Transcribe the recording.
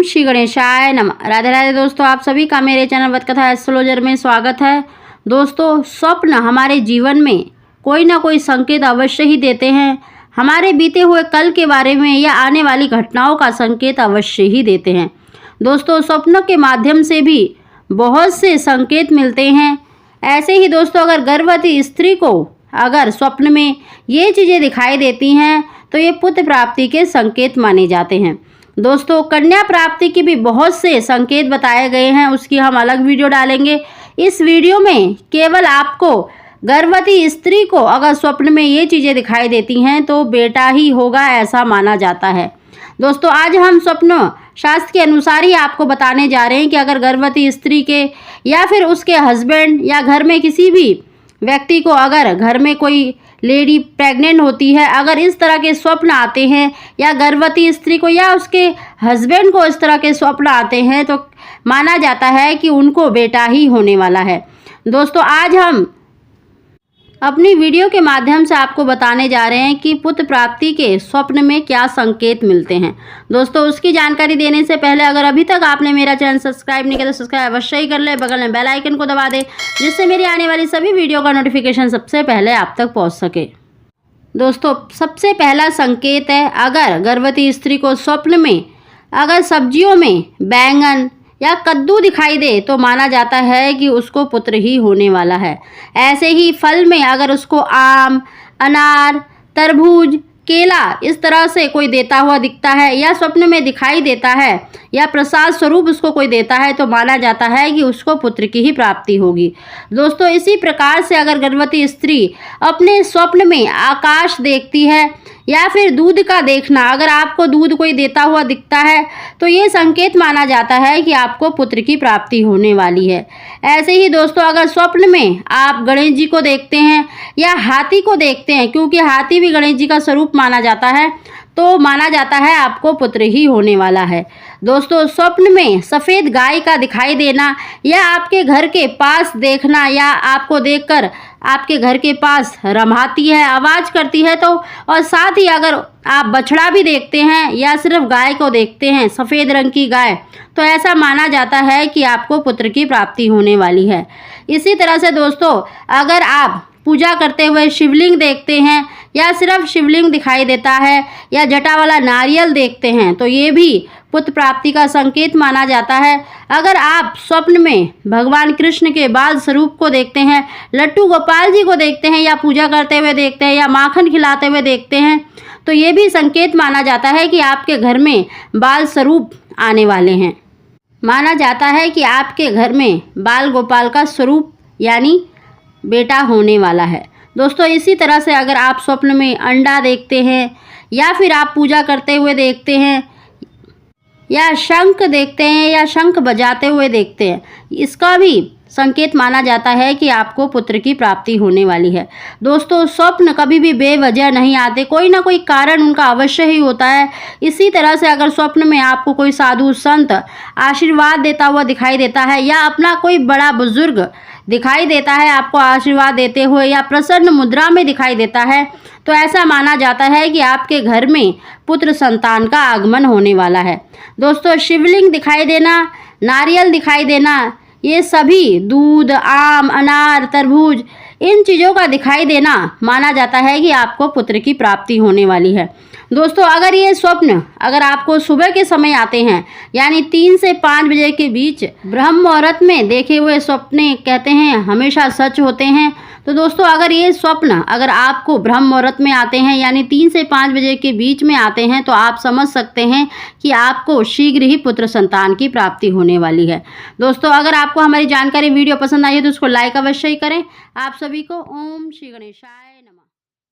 ओम श्री गणेशाय नमः। राधे राधे दोस्तों, आप सभी का मेरे चैनल वतकथा एस्ट्रोलॉजर में स्वागत है। दोस्तों, स्वप्न हमारे जीवन में कोई ना कोई संकेत अवश्य ही देते हैं। हमारे बीते हुए कल के बारे में या आने वाली घटनाओं का संकेत अवश्य ही देते हैं। दोस्तों, स्वप्न के माध्यम से भी बहुत से संकेत मिलते हैं। ऐसे ही दोस्तों, अगर गर्भवती स्त्री को अगर स्वप्न में ये चीज़ें दिखाई देती हैं तो ये पुत्र प्राप्ति के संकेत माने जाते हैं। दोस्तों, कन्या प्राप्ति के भी बहुत से संकेत बताए गए हैं, उसकी हम अलग वीडियो डालेंगे। इस वीडियो में केवल आपको गर्भवती स्त्री को अगर स्वप्न में ये चीज़ें दिखाई देती हैं तो बेटा ही होगा, ऐसा माना जाता है। दोस्तों, आज हम स्वप्न शास्त्र के अनुसार ही आपको बताने जा रहे हैं कि अगर गर्भवती स्त्री के या फिर उसके हस्बैंड या घर में किसी भी व्यक्ति को, अगर घर में कोई लेडी प्रेग्नेंट होती है, अगर इस तरह के स्वप्न आते हैं या गर्भवती स्त्री को या उसके हस्बैंड को इस तरह के स्वप्न आते हैं तो माना जाता है कि उनको बेटा ही होने वाला है। दोस्तों, आज हम अपनी वीडियो के माध्यम से आपको बताने जा रहे हैं कि पुत्र प्राप्ति के स्वप्न में क्या संकेत मिलते हैं। दोस्तों, उसकी जानकारी देने से पहले अगर अभी तक आपने मेरा चैनल सब्सक्राइब नहीं किया तो सब्सक्राइब अवश्य ही कर ले, बगल में बेल आइकन को दबा दे जिससे मेरी आने वाली सभी वीडियो का नोटिफिकेशन सबसे पहले आप तक पहुँच सके। दोस्तों, सबसे पहला संकेत है, अगर गर्भवती स्त्री को स्वप्न में अगर सब्जियों में बैंगन या कद्दू दिखाई दे तो माना जाता है कि उसको पुत्र ही होने वाला है। ऐसे ही फल में अगर उसको आम, अनार, तरबूज, केला इस तरह से कोई देता हुआ दिखता है या स्वप्न में दिखाई देता है या प्रसाद स्वरूप उसको कोई देता है तो माना जाता है कि उसको पुत्र की ही प्राप्ति होगी। दोस्तों, इसी प्रकार से अगर गर्भवती स्त्री अपने स्वप्न में आकाश देखती है या फिर दूध का देखना, अगर आपको दूध कोई देता हुआ दिखता है तो ये संकेत माना जाता है कि आपको पुत्र की प्राप्ति होने वाली है। ऐसे ही दोस्तों, अगर स्वप्न में आप गणेश जी को देखते हैं या हाथी को देखते हैं, क्योंकि हाथी भी गणेश जी का स्वरूप माना जाता है, तो माना जाता है आपको पुत्र ही होने वाला है। दोस्तों, स्वप्न में सफ़ेद गाय का दिखाई देना या आपके घर के पास देखना या आपको देखकर आपके घर के पास रमाती है, आवाज़ करती है तो, और साथ ही अगर आप बछड़ा भी देखते हैं या सिर्फ गाय को देखते हैं, सफ़ेद रंग की गाय, तो ऐसा माना जाता है कि आपको पुत्र की प्राप्ति होने वाली है। इसी तरह से दोस्तों, अगर आप पूजा करते हुए शिवलिंग देखते हैं या सिर्फ शिवलिंग दिखाई देता है या जटा वाला नारियल देखते हैं तो ये भी पुत्र प्राप्ति का संकेत माना जाता है। अगर आप स्वप्न में भगवान कृष्ण के बाल स्वरूप को देखते हैं, लट्टू गोपाल जी को देखते हैं या पूजा करते हुए देखते हैं या माखन खिलाते हुए देखते हैं तो ये भी संकेत माना जाता है कि आपके घर में बाल स्वरूप आने वाले हैं। माना जाता है कि आपके घर में बाल गोपाल का स्वरूप यानी बेटा होने वाला है। दोस्तों, इसी तरह से अगर आप स्वप्न में अंडा देखते हैं या फिर आप पूजा करते हुए देखते हैं या शंख देखते हैं या शंख बजाते हुए देखते हैं, इसका भी संकेत माना जाता है कि आपको पुत्र की प्राप्ति होने वाली है। दोस्तों, स्वप्न कभी भी बेवजह नहीं आते, कोई ना कोई कारण उनका अवश्य ही होता है। इसी तरह से अगर स्वप्न में आपको कोई साधु संत आशीर्वाद देता हुआ दिखाई देता है या अपना कोई बड़ा बुजुर्ग दिखाई देता है आपको आशीर्वाद देते हुए या प्रसन्न मुद्रा में दिखाई देता है तो ऐसा माना जाता है कि आपके घर में पुत्र संतान का आगमन होने वाला है। दोस्तों, शिवलिंग दिखाई देना, नारियल दिखाई देना, ये सभी दूध, आम, अनार, तरबूज इन चीज़ों का दिखाई देना माना जाता है कि आपको पुत्र की प्राप्ति होने वाली है। दोस्तों, अगर ये स्वप्न अगर आपको सुबह के समय आते हैं यानी 3 से 5 बजे के बीच ब्रह्म मुहूर्त में देखे हुए स्वप्न कहते हैं हमेशा सच होते हैं। तो दोस्तों, अगर ये स्वप्न अगर आपको ब्रह्म मुहूर्त में आते हैं यानी 3 से 5 बजे के बीच में आते हैं तो आप समझ सकते हैं कि आपको शीघ्र ही पुत्र संतान की प्राप्ति होने वाली है। दोस्तों, अगर आपको हमारी जानकारी वीडियो पसंद आई है तो उसको लाइक अवश्य ही करें। आप सभी को ओम श्री गणेशाय।